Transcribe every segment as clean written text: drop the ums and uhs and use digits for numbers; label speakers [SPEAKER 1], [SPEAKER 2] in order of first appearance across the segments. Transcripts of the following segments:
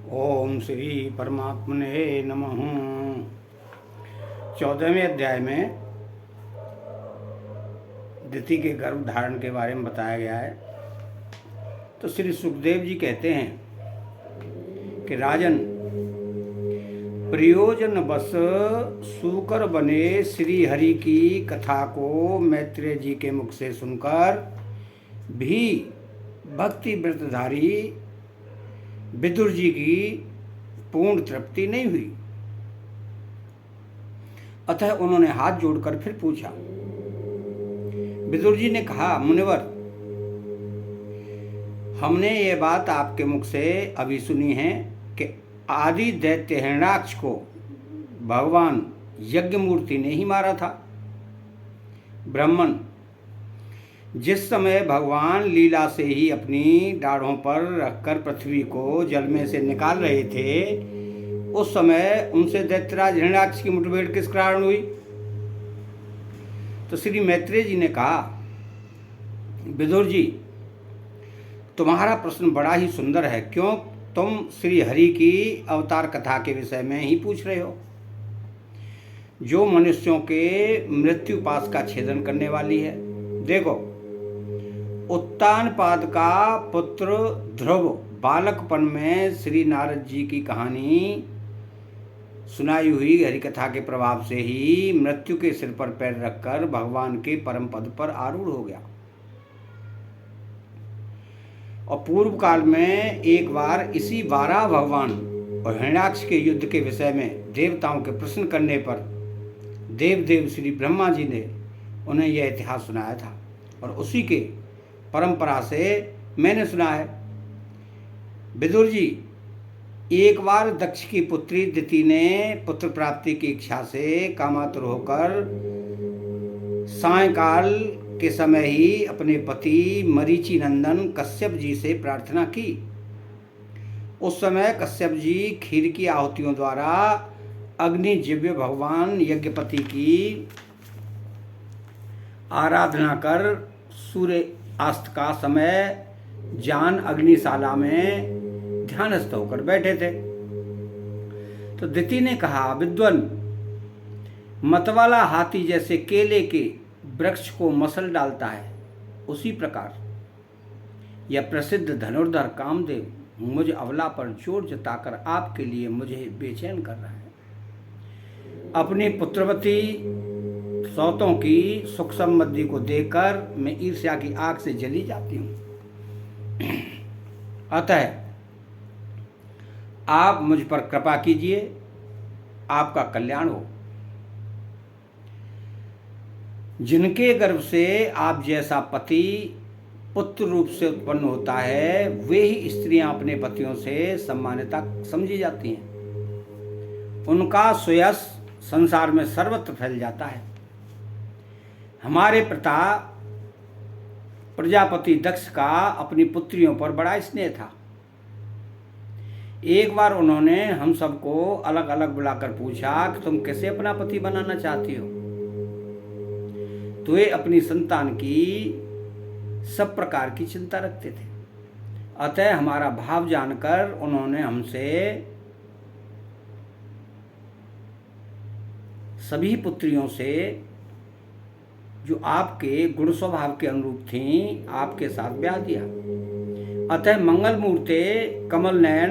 [SPEAKER 1] ओम श्री परमात्मने नमः। 14वें अध्याय में दिति के गर्भ धारण के बारे में बताया गया है। तो श्री सुखदेव जी कहते हैं कि राजन, प्रयोजन बस सूकर बने श्री हरि की कथा को मैत्रेय जी के मुख से सुनकर भी भक्ति व्रतधारी विदुर जी की पूर्ण तृप्ति नहीं हुई। अतः उन्होंने हाथ जोड़कर फिर पूछा। विदुर जी ने कहा, मुनिवर, हमने ये बात आपके मुख से अभी सुनी है कि आदि दैत्य हिरण्याक्ष को भगवान यज्ञमूर्ति ने ही मारा था। ब्राह्मण, जिस समय भगवान लीला से ही अपनी दाढ़ों पर रखकर पृथ्वी को जल में से निकाल रहे थे, उस समय उनसे दैत्यराज हिरण्याक्ष की मुठभेड़ किस कारण हुई? तो श्री मैत्रेय जी ने कहा, विदुर जी, तुम्हारा प्रश्न बड़ा ही सुंदर है। क्यों तुम श्री हरि की अवतार कथा के विषय में ही पूछ रहे हो, जो मनुष्यों के मृत्यु पाश का छेदन करने वाली है। देखो, उत्तानपाद का पुत्र ध्रुव बालकपन में श्री नारद जी की कहानी सुनाई हुई हरिकथा के प्रभाव से ही मृत्यु के सिर पर पैर रखकर भगवान के परम पद पर आरूढ़ हो गया। और पूर्व काल में एक बार इसी वाराह भगवान और हिरण्याक्ष के युद्ध के विषय में देवताओं के प्रश्न करने पर देव श्री ब्रह्मा जी ने उन्हें यह इतिहास सुनाया था, और उसी के परंपरा से मैंने सुना है। विदुर जी, एक बार दक्ष की पुत्री दिति ने पुत्र प्राप्ति की इच्छा से कामातुर होकर सायंकाल के समय ही अपने पति मरीचि नंदन कश्यप जी से प्रार्थना की। उस समय कश्यप जी खीर की आहुतियों द्वारा अग्निजिव्य भगवान यज्ञपति की आराधना कर सूर्य अस्त का समय जान अग्निशाला में ध्यानस्थ होकर बैठे थे। तो दिति ने कहा, विद्वन, मतवाला हाथी जैसे केले के वृक्ष को मसल डालता है, उसी प्रकार यह प्रसिद्ध धनुर्धर कामदेव मुझ अबला पर जोर जताकर आपके लिए मुझे बेचैन कर रहा है। अपनी पुत्रवती सौतों की सुख समृद्धि को देखकर मैं ईर्ष्या की आग से जली जाती हूँ। अतः आप मुझ पर कृपा कीजिए, आपका कल्याण हो। जिनके गर्भ से आप जैसा पति पुत्र रूप से उत्पन्न होता है, वे ही स्त्रियां अपने पतियों से सम्मानिता समझी जाती हैं। उनका सुयश संसार में सर्वत्र फैल जाता है। हमारे पिता प्रजापति दक्ष का अपनी पुत्रियों पर बड़ा स्नेह था। एक बार उन्होंने हम सबको अलग अलग बुलाकर पूछा कि तुम कैसे अपना पति बनाना चाहती हो। तो वे अपनी संतान की सब प्रकार की चिंता रखते थे। अतः हमारा भाव जानकर उन्होंने हमसे सभी पुत्रियों से जो आपके गुण स्वभाव के अनुरूप थीं, आपके साथ ब्याह दिया। अतः मंगल मूर्ते कमल नयन,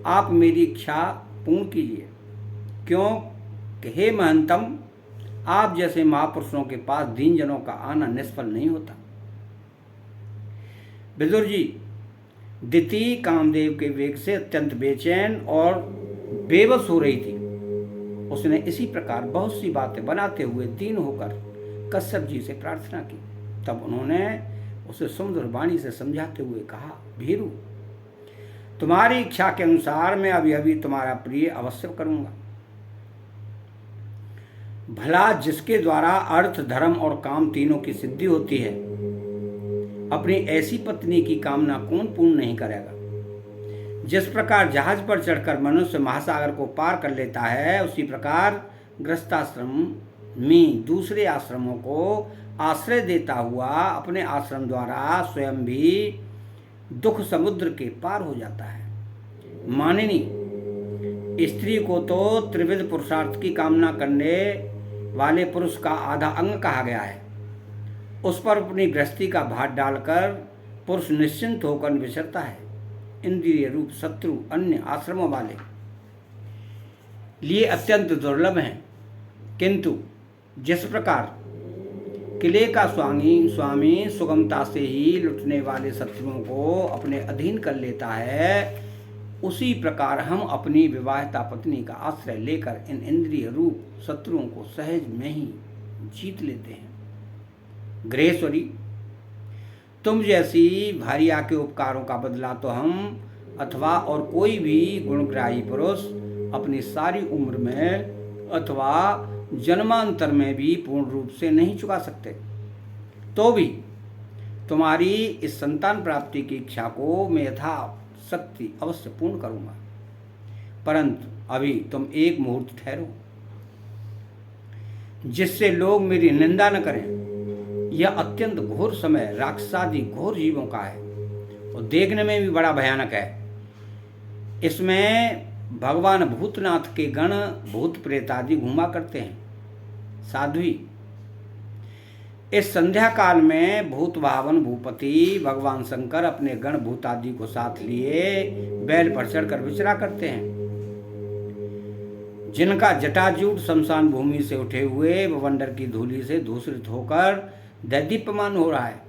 [SPEAKER 1] आप मेरी इच्छा पूर्ण कीजिए। क्यों कि हे महंतम, आप जैसे महापुरुषों के पास दीन जनों का आना निष्फल नहीं होता। विदुर जी, दिति कामदेव के वेग से अत्यंत बेचैन और बेबस हो रही थी। उसने इसी प्रकार बहुत सी बातें बनाते हुए दीन होकर कश्यप जी से प्रार्थना की। तब उन्होंने उसे सुंदर वाणी से समझाते हुए कहा, भीरु, तुम्हारी इच्छा के अनुसार मैं अभी अभी तुम्हारा प्रिय अवश्य करूंगा। भला जिसके द्वारा अर्थ, धर्म और काम तीनों की सिद्धि होती है, अपनी ऐसी पत्नी की कामना कौन पूर्ण नहीं करेगा। जिस प्रकार जहाज पर चढ़कर मनुष्य महासागर को पार कर लेता है, उसी प्रकार गृहस्थाश्रम में दूसरे आश्रमों को आश्रय देता हुआ अपने आश्रम द्वारा स्वयं भी दुख समुद्र के पार हो जाता है। मानिनी, स्त्री को तो त्रिविध पुरुषार्थ की कामना करने वाले पुरुष का आधा अंग कहा गया है। उस पर अपनी गृहस्थी का भार डालकर पुरुष निश्चिंत होकर विचरता है। इंद्रिय रूप शत्रु अन्य आश्रमों वाले लिए अत्यंत दुर्लभ हैं, किंतु जिस प्रकार किले का स्वामी सुगमता से ही लुटने वाले शत्रुओं को अपने अधीन कर लेता है, उसी प्रकार हम अपनी विवाहिता पत्नी का आश्रय लेकर इन इंद्रिय रूप शत्रुओं को सहज में ही जीत लेते हैं। गृहेश्वरी, तुम जैसी भार्या के उपकारों का बदला तो हम अथवा और कोई भी गुणग्राही पुरुष अपनी सारी उम्र में अथवा जन्मांतर में भी पूर्ण रूप से नहीं चुका सकते। तो भी तुम्हारी इस संतान प्राप्ति की इच्छा को मैं यथाशक्ति अवश्य पूर्ण करूंगा, परंतु अभी तुम एक मुहूर्त ठहरो, जिससे लोग मेरी निंदा न करें। यह अत्यंत घोर समय राक्षसादि घोर जीवों का है और देखने में भी बड़ा भयानक है। इसमें भगवान भूतनाथ के गण भूत प्रेत आदि घूमा करते हैं। साध्वी, इस संध्या काल में भूत भावन भूपति भगवान शंकर अपने गण भूत आदि को साथ लिए बैल पर चढ़कर विचरा करते हैं, जिनका जटाजूट शमशान भूमि से उठे हुए बवंडर की धूलि से दूषित होकर दैदीप्यमान हो रहा है,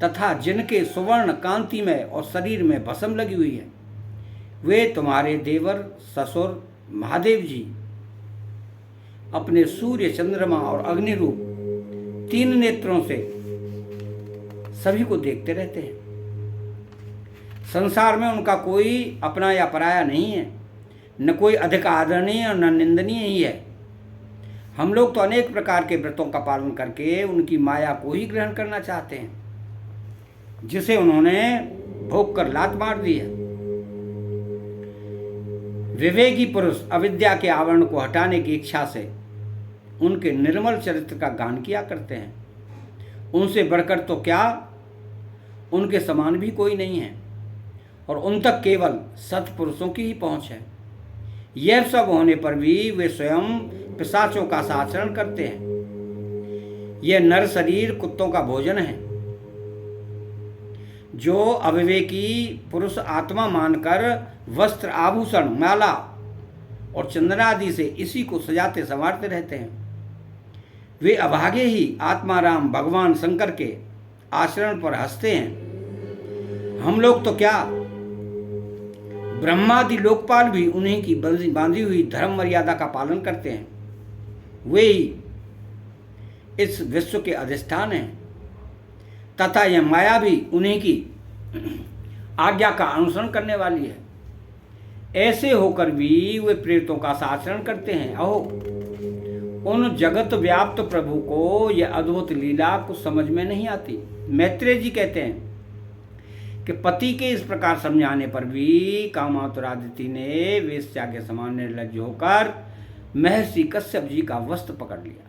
[SPEAKER 1] तथा जिनके सुवर्ण कांति में और शरीर में भस्म लगी हुई है, वे तुम्हारे देवर ससुर महादेव जी अपने सूर्य चंद्रमा और अग्नि रूप 3 नेत्रों से सभी को देखते रहते हैं। संसार में उनका कोई अपना या पराया नहीं है, न कोई अधिक आदरणीय और न निंदनीय ही है। हम लोग तो अनेक प्रकार के व्रतों का पालन करके उनकी माया को ही ग्रहण करना चाहते हैं, जिसे उन्होंने भोग कर लात मार दी है। विवेकी पुरुष अविद्या के आवरण को हटाने की इच्छा से उनके निर्मल चरित्र का गान किया करते हैं। उनसे बढ़कर तो क्या, उनके समान भी कोई नहीं है, और उन तक केवल सत्पुरुषों की ही पहुंच है। यह सब होने पर भी वे स्वयं पिशाचों का आचरण करते हैं। यह नर शरीर कुत्तों का भोजन है। जो अविवेकी पुरुष आत्मा मानकर वस्त्र आभूषण माला और चंदन आदि से इसी को सजाते संवारते रहते हैं, वे अभागे ही आत्माराम भगवान शंकर के आचरण पर हंसते हैं। हम लोग तो क्या, ब्रह्मादि लोकपाल भी उन्हीं की बांधी हुई धर्म मर्यादा का पालन करते हैं। वे ही इस विश्व के अधिष्ठान हैं, तथा यह माया भी उन्हीं की आज्ञा का अनुसरण करने वाली है। ऐसे होकर भी वे प्रेतों का आचरण करते हैं। अहो, उन जगत व्याप्त प्रभु को यह अद्भुत लीला कुछ समझ में नहीं आती। मैत्रेय जी कहते हैं कि पति के इस प्रकार समझाने पर भी कामातुरादिति ने वेश्या के समान निर्लज्ज होकर महर्षि कश्यप जी का वस्त्र पकड़ लिया।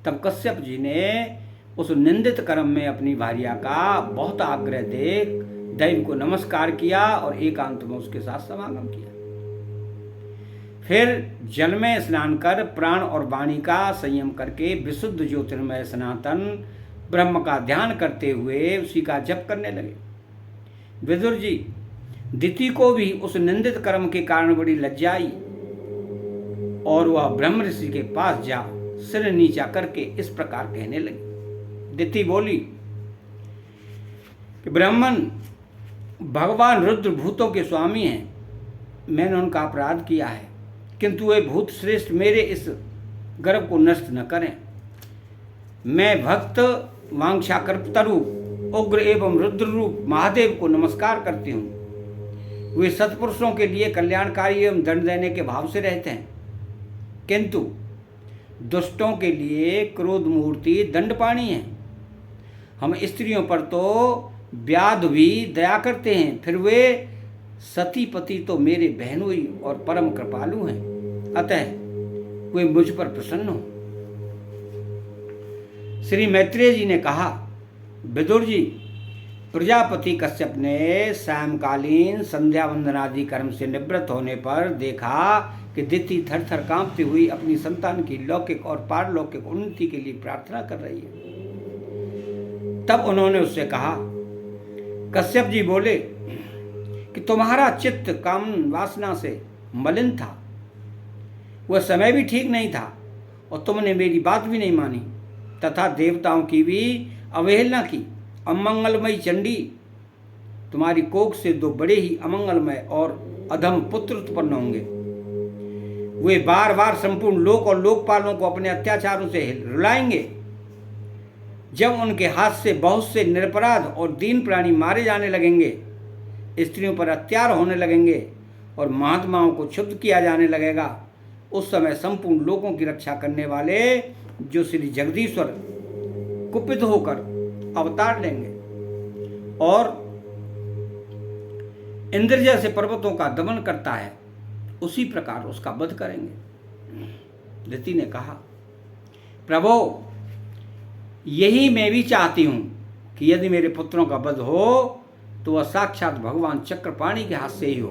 [SPEAKER 1] तब कश्यप जी ने उस निंदित कर्म में अपनी भार्या का बहुत आग्रह देख दैव को नमस्कार किया और एकांत में उसके साथ समागम किया। फिर जल में स्नान कर प्राण और वाणी का संयम करके विशुद्ध ज्योतिर्मय सनातन ब्रह्म का ध्यान करते हुए उसी का जप करने लगे। विदुर जी, दिति को भी उस निंदित कर्म के कारण बड़ी लज्जा आई और वह ब्रह्म ऋषि के पास जा सिर नीचा करके इस प्रकार कहने लगी। दिति बोली कि ब्राह्मण, भगवान रुद्र भूतों के स्वामी हैं। मैंने उनका अपराध किया है, किंतु वे भूत श्रेष्ठ मेरे इस गर्व को नष्ट न करें। मैं भक्त वांछाकल्पतरु उग्र एवं रुद्र रूप महादेव को नमस्कार करती हूँ। वे सत्पुरुषों के लिए कल्याणकारी एवं दंड देने के भाव से रहते हैं, किंतु दुष्टों के लिए क्रोध मूर्ति दंडपाणी है। हम स्त्रियों पर तो व्याध भी दया करते हैं, फिर वे सती पति तो मेरे बहनोई और परम कृपालु हैं, अतः वे मुझ पर प्रसन्न हो। श्री मैत्रेय जी ने कहा, विदुर जी, प्रजापति कश्यप ने सायंकालीन संध्या वंदनादि कर्म से निवृत्त होने पर देखा कि दिति थर थर कांपती हुई अपनी संतान की लौकिक और पारलौकिक उन्नति के लिए प्रार्थना कर रही है। तब उन्होंने उससे कहा, कश्यप जी बोले कि तुम्हारा चित्त काम वासना से मलिन था, वह समय भी ठीक नहीं था और तुमने मेरी बात भी नहीं मानी तथा देवताओं की भी अवहेलना की। अमंगलमयी चंडी, तुम्हारी कोख से दो बड़े ही अमंगलमय और अधम पुत्र उत्पन्न होंगे। वे बार बार संपूर्ण लोक और लोकपालों को अपने अत्याचारों से रुलाएंगे। जब उनके हाथ से बहुत से निरपराध और दीन प्राणी मारे जाने लगेंगे, स्त्रियों पर अत्याचार होने लगेंगे और महात्माओं को क्षुब्ध किया जाने लगेगा, उस समय संपूर्ण लोगों की रक्षा करने वाले जो श्री जगदीश्वर कुपित होकर अवतार लेंगे और इंद्र जैसे पर्वतों का दमन करता है, उसी प्रकार उसका वध करेंगे। दिति ने कहा, प्रभो, यही मैं भी चाहती हूं कि यदि मेरे पुत्रों का वध हो तो वह साक्षात भगवान चक्रपाणी के हाथ से ही हो,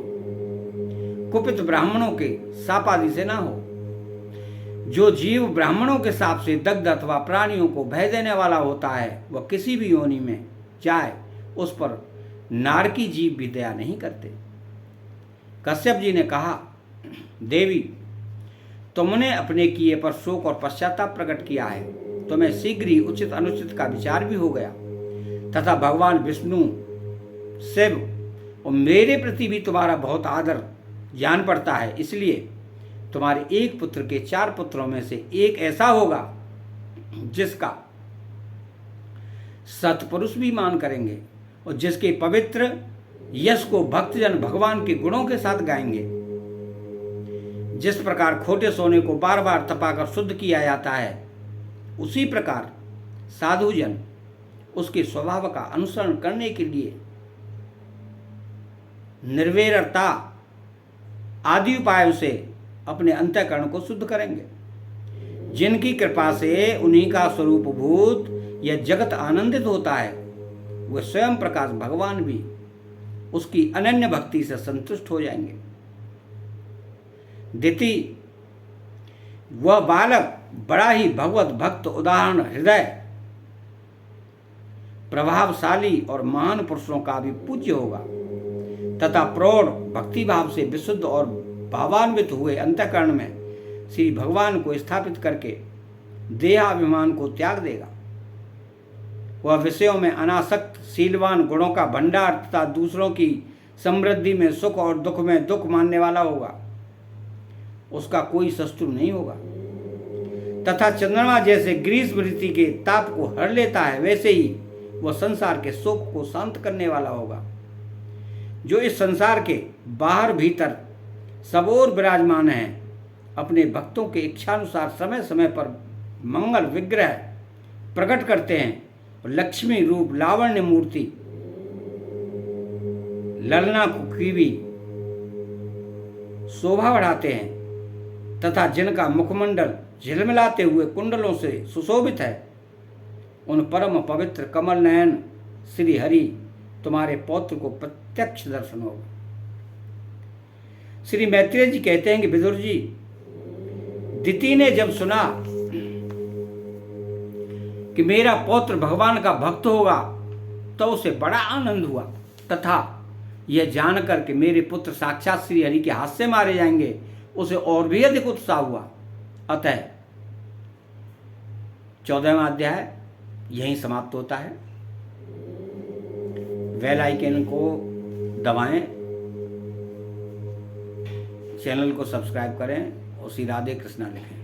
[SPEAKER 1] कुपित ब्राह्मणों के शाप आदि से ना हो। जो जीव ब्राह्मणों के शाप से दग्ध अथवा प्राणियों को भय देने वाला होता है, वह किसी भी योनि में जाए उस पर नारकी जीव भी दया नहीं करते। कश्यप जी ने कहा, देवी, तुमने अपने किए पर शोक और पश्चाताप प्रकट किया है, तुम्हें शीघ्र ही उचित अनुचित का विचार भी हो गया तथा भगवान विष्णु, शिव और मेरे प्रति भी तुम्हारा बहुत आदर जान पड़ता है। इसलिए तुम्हारे एक पुत्र के 4 पुत्रों में से एक ऐसा होगा जिसका सत्पुरुष भी मान करेंगे और जिसके पवित्र यश को भक्तजन भगवान के गुणों के साथ गाएंगे। जिस प्रकार खोटे सोने को बार बार तपाकर शुद्ध किया जाता है, उसी प्रकार साधुजन उसके स्वभाव का अनुसरण करने के लिए निर्वैरता आदि उपायों से अपने अंतःकरण को शुद्ध करेंगे। जिनकी कृपा से उन्हीं का स्वरूप भूत यह जगत आनंदित होता है, वह स्वयं प्रकाश भगवान भी उसकी अनन्य भक्ति से संतुष्ट हो जाएंगे। दिति, वह बालक बड़ा ही भगवत भक्त, उदाहरण हृदय, प्रभावशाली और महान पुरुषों का भी पूज्य होगा तथा प्रौढ़ भक्ति भाव से विशुद्ध और भावान्वित हुए अंतःकरण में श्री भगवान को स्थापित करके देहाभिमान को त्याग देगा। वह विषयों में अनासक्त शीलवान गुणों का भंडार तथा दूसरों की समृद्धि में सुख और दुख में दुख मानने वाला होगा। उसका कोई शत्रु नहीं होगा तथा चंद्रमा जैसे ग्रीष्म ऋतु के ताप को हर लेता है, वैसे ही वह संसार के शोक को शांत करने वाला होगा। जो इस संसार के बाहर भीतर सब ओर विराजमान हैं, अपने भक्तों के इच्छानुसार समय समय पर मंगल विग्रह प्रकट करते हैं और लक्ष्मी रूप लावण्य मूर्ति ललना की भी शोभा बढ़ाते हैं तथा जिनका मुखमंडल झिलमिलाते हुए कुंडलों से सुशोभित है, उन परम पवित्र कमल नयन श्री हरि तुम्हारे पौत्र को प्रत्यक्ष दर्शन होगा। श्री मैत्रेय जी कहते हैं कि विदुर जी, दिति ने जब सुना कि मेरा पौत्र भगवान का भक्त होगा तो उसे बड़ा आनंद हुआ तथा यह जानकर कि मेरे पुत्र साक्षात श्री हरि के हाथ से मारे जाएंगे, उसे और भी अधिक उत्साह हुआ। अतः 14वां अध्याय यहीं समाप्त होता है। बेल आइकन को दबाएं, चैनल को सब्सक्राइब करें और श्री राधे कृष्णा लिखें।